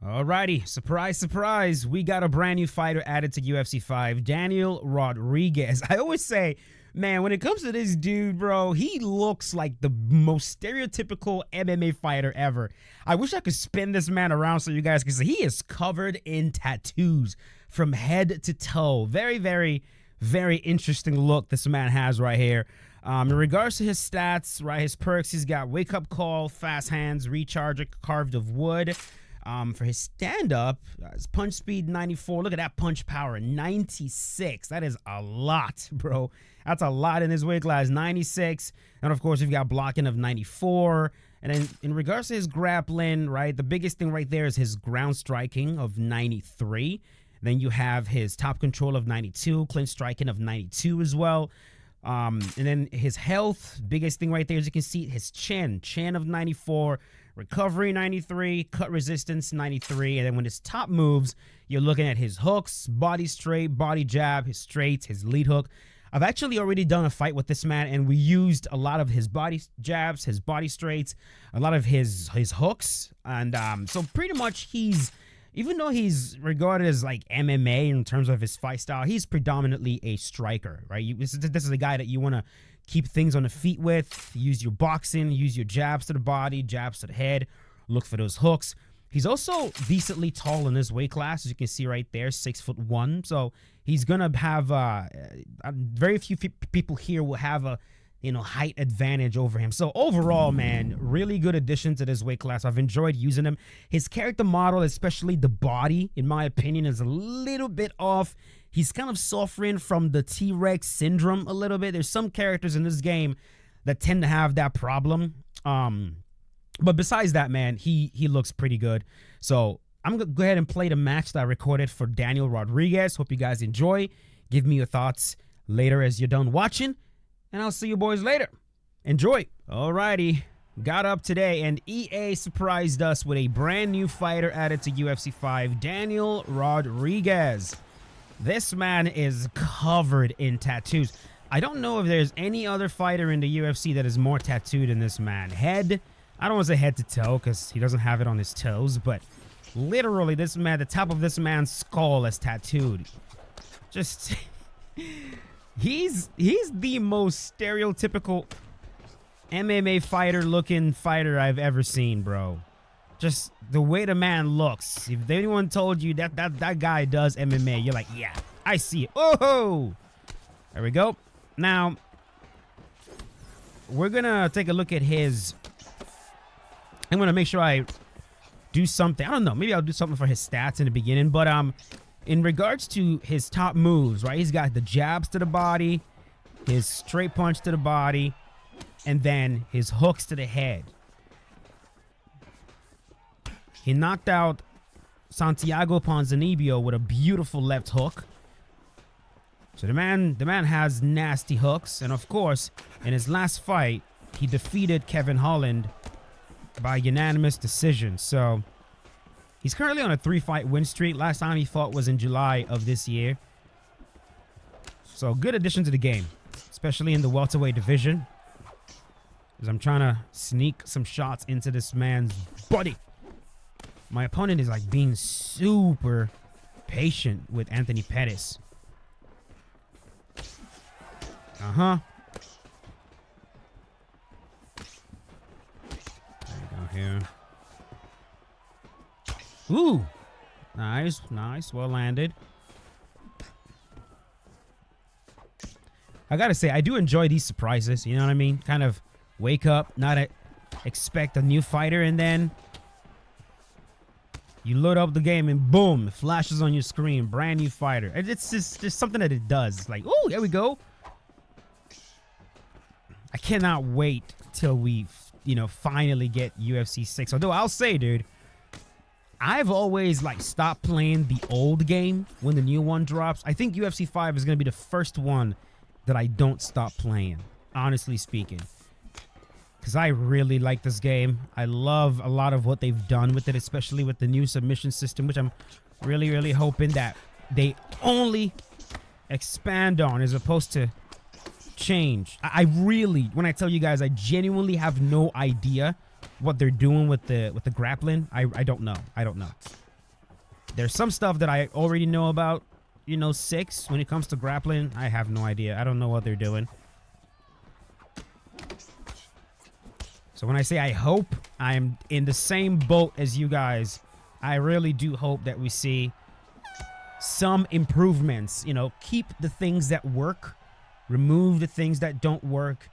Alrighty, surprise, surprise. We got a brand new fighter added to UFC 5, Daniel Rodriguez. I always say, man, when it comes to this dude, bro, he looks like the most stereotypical MMA fighter ever. I wish I could spin this man around so you guys can see. He is covered in tattoos from head to toe. Very, very, very interesting look this man has right here. In regards to his stats, right, his perks, he's got wake up call, fast hands, recharger carved of wood. For his stand-up, his punch speed 94. Look at that punch power, 96. That is a lot, bro. That's a lot in his weight class, 96. And of course, you've got blocking of 94. And then in regards to his grappling, right, the biggest thing right there is his ground striking of 93. Then you have his top control of 92, clinch striking of 92 as well. And then his health, biggest thing right there, as you can see, his chin of 94, recovery 93, cut resistance 93, and then when his top moves, you're looking at his hooks, body straight, body jab, his straights, his lead hook. I've actually already done a fight with this man, and we used a lot of his body jabs, his body straights, a lot of his hooks, and so pretty much even though he's regarded as like MMA in terms of his fight style, he's predominantly a striker, right? This is a guy that you want to keep things on the feet with, use your boxing, use your jabs to the body, jabs to the head, look for those hooks. He's also decently tall in his weight class, as you can see right there, 6'1". So he's going to have very few people here will have a height advantage over him. So overall, man, really good addition to this weight class. I've enjoyed using him. His character model, especially the body, in my opinion, is a little bit off. He's kind of suffering from the T-Rex syndrome a little bit. There's some characters in this game that tend to have that problem. But besides that, man, he looks pretty good. So I'm going to go ahead and play the match that I recorded for Daniel Rodriguez. Hope you guys enjoy. Give me your thoughts later as you're done watching. And I'll see you boys later. Enjoy. Alrighty. Got up today and EA surprised us with a brand new fighter added to UFC 5, Daniel Rodriguez. This man is covered in tattoos. I don't know if there's any other fighter in the UFC that is more tattooed than this man. Head, I don't want to say head to toe because he doesn't have it on his toes, but literally this man, the top of this man's skull is tattooed. Just... He's the most stereotypical MMA fighter looking fighter I've ever seen, bro. Just the way the man looks. If anyone told you that guy does MMA, you're like, yeah, I see it. Oh, there we go. Now, we're gonna take a look at his. I'm gonna make sure I do something. I don't know. Maybe I'll do something for his stats in the beginning, but in regards to his top moves, right, he's got the jabs to the body, his straight punch to the body, and then his hooks to the head. He knocked out Santiago Ponzinibbio with a beautiful left hook. So the man has nasty hooks, and of course, in his last fight, he defeated Kevin Holland by unanimous decision. So he's currently on a 3-fight win streak. Last time he fought was in July of this year. So good addition to the game, especially in the welterweight division. As I'm trying to sneak some shots into this man's body. My opponent is like being super patient with Anthony Pettis. There we go here. Ooh, nice, well landed. I gotta say, I do enjoy these surprises, you know what I mean? Kind of wake up, not expect a new fighter, and then you load up the game and boom, it flashes on your screen, brand new fighter. It's just something that it does. It's like, oh, there we go. I cannot wait till we, finally get UFC 6. Although I'll say, dude, I've always stopped playing the old game when the new one drops. I think UFC 5 is going to be the first one that I don't stop playing, honestly speaking. Because I really like this game. I love a lot of what they've done with it, especially with the new submission system, which I'm really, really hoping that they only expand on as opposed to change. I really, when I tell you guys, I genuinely have no idea what they're doing with the grappling. I don't know. There's some stuff that I already know about, you know, 6. When it comes to grappling, I have no idea. I don't know what they're doing. So when I say I hope, I'm in the same boat as you guys. I really do hope that we see some improvements. You know, keep the things that work, remove the things that don't work.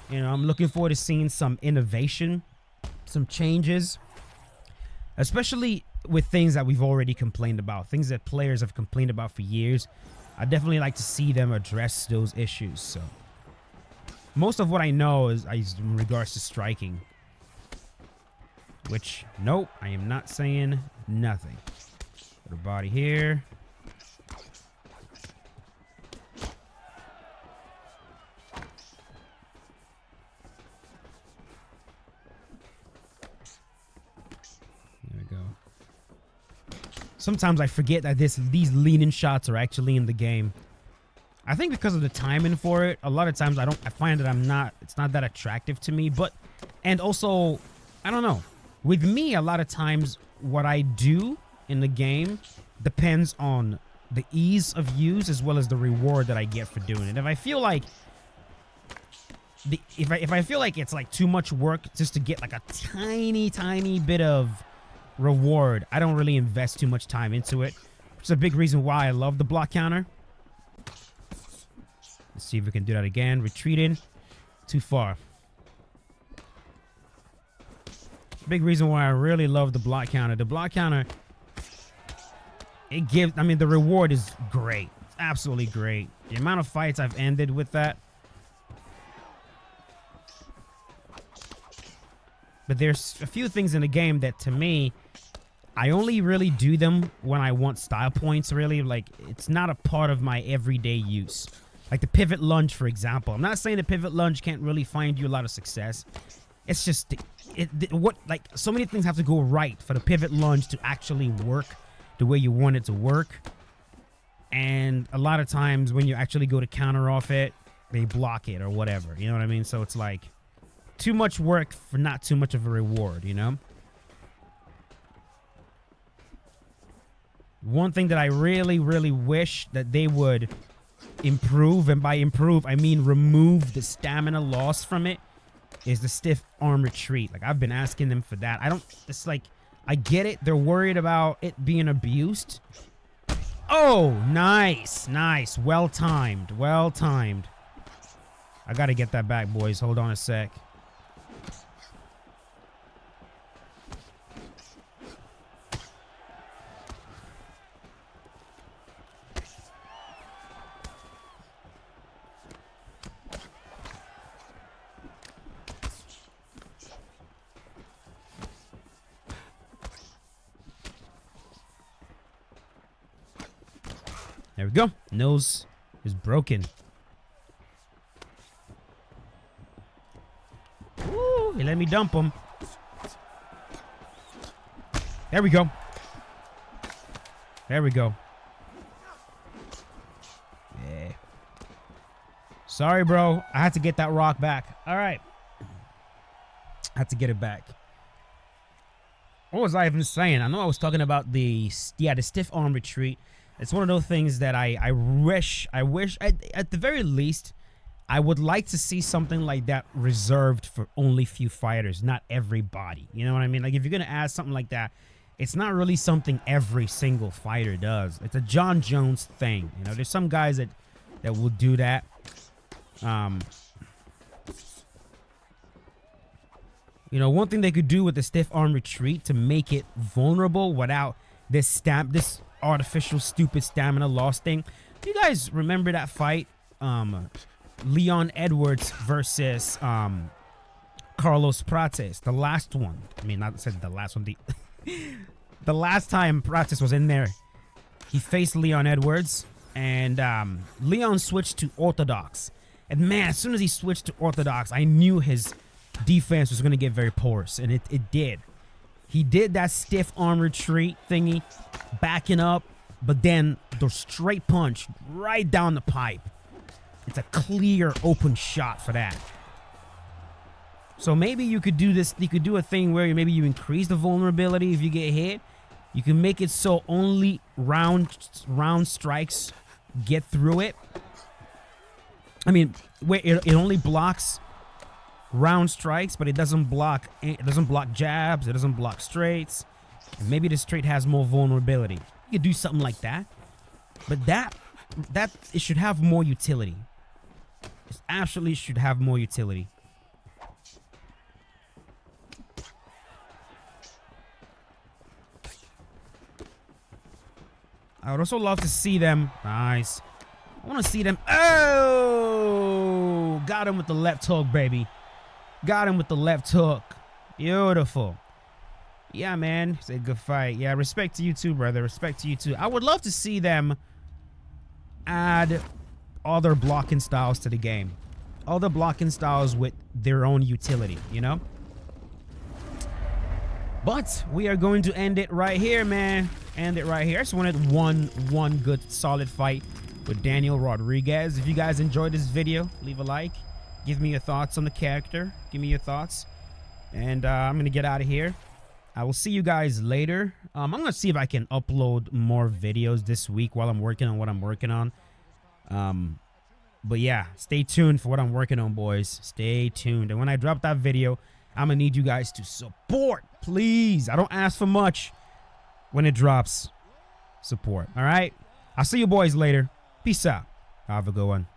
You know, I'm looking forward to seeing some innovation, some changes, especially with things that we've already complained about, things that players have complained about for years. I definitely like to see them address those issues. So most of what I know is in regards to striking, which, nope, I am not saying nothing. Put a body here. There we go. Sometimes I forget that these lean-in shots are actually in the game. I think because of the timing for it, a lot of times I find that it's not that attractive to me, and also, I don't know. With me, a lot of times what I do in the game depends on the ease of use as well as the reward that I get for doing it. If I feel like if I feel like it's like too much work just to get like a tiny bit of reward, I don't really invest too much time into it. It's a big reason why I love the block counter. Let's see if we can do that again. Retreating. Too far. Big reason why I really love the block counter. The block counter, it gives, I mean, the reward is great. It's absolutely great. The amount of fights I've ended with that. But there's a few things in the game that, to me, I only really do them when I want style points, really. Like, it's not a part of my everyday use. Like the pivot lunge, for example. I'm not saying the pivot lunge can't really find you a lot of success. It's just, like, so many things have to go right for the pivot lunge to actually work the way you want it to work. And a lot of times when you actually go to counter off it, they block it or whatever. You know what I mean? So it's like too much work for not too much of a reward, you know? One thing that I really wish that they would improve, and by improve I mean remove the stamina loss from it, is the stiff arm retreat. Like, I've been asking them for that. It's like, I get it, they're worried about it being abused. Oh, nice, well timed. I gotta get that back, boys. Hold on a sec. There we go. Nose is broken. Ooh, he let me dump him. There we go. There we go. Yeah. Sorry, bro. I had to get that rock back. All right. I had to get it back. What was I even saying? I know I was talking about the stiff arm retreat. It's one of those things that I wish at the very least, I would like to see something like that reserved for only few fighters, not everybody. You know what I mean? Like, if you're going to add something like that, it's not really something every single fighter does. It's a John Jones thing. You know, there's some guys that will do that. You know, one thing they could do with the stiff arm retreat to make it vulnerable without this artificial stupid stamina loss thing. Do you guys remember that fight? Leon Edwards versus Carlos Prates, the last one. I mean, not said the last one. The last time Prates was in there, he faced Leon Edwards, and Leon switched to orthodox. And man, as soon as he switched to orthodox, I knew his defense was going to get very porous, and it did. He did that stiff arm retreat thingy, backing up, but then the straight punch right down the pipe. It's a clear open shot for that. So maybe you could do this. You could do a thing where maybe you increase the vulnerability if you get hit. You can make it so only round strikes get through it. I mean, wait, it only blocks round strikes, but it doesn't block jabs, it doesn't block straights. And maybe the straight has more vulnerability. You could do something like that. But that it should have more utility. It absolutely should have more utility. I would also love to see them. Nice. I want to see them. Oh! Got him with the left hook, baby. Got him with the left hook. Beautiful. Yeah, man. It's a good fight. Yeah, respect to you too, brother. Respect to you too. I would love to see them add other blocking styles to the game. Other blocking styles with their own utility, you know? But we are going to end it right here, man. End it right here. I just wanted one good solid fight with Daniel Rodriguez. If you guys enjoyed this video, leave a like. Give me your thoughts on the character. Give me your thoughts. And I'm going to get out of here. I will see you guys later. I'm going to see if I can upload more videos this week while I'm working on what I'm working on. But yeah, stay tuned for what I'm working on, boys. Stay tuned. And when I drop that video, I'm going to need you guys to support, please. I don't ask for much when it drops. Support, all right? I'll see you boys later. Peace out. Have a good one.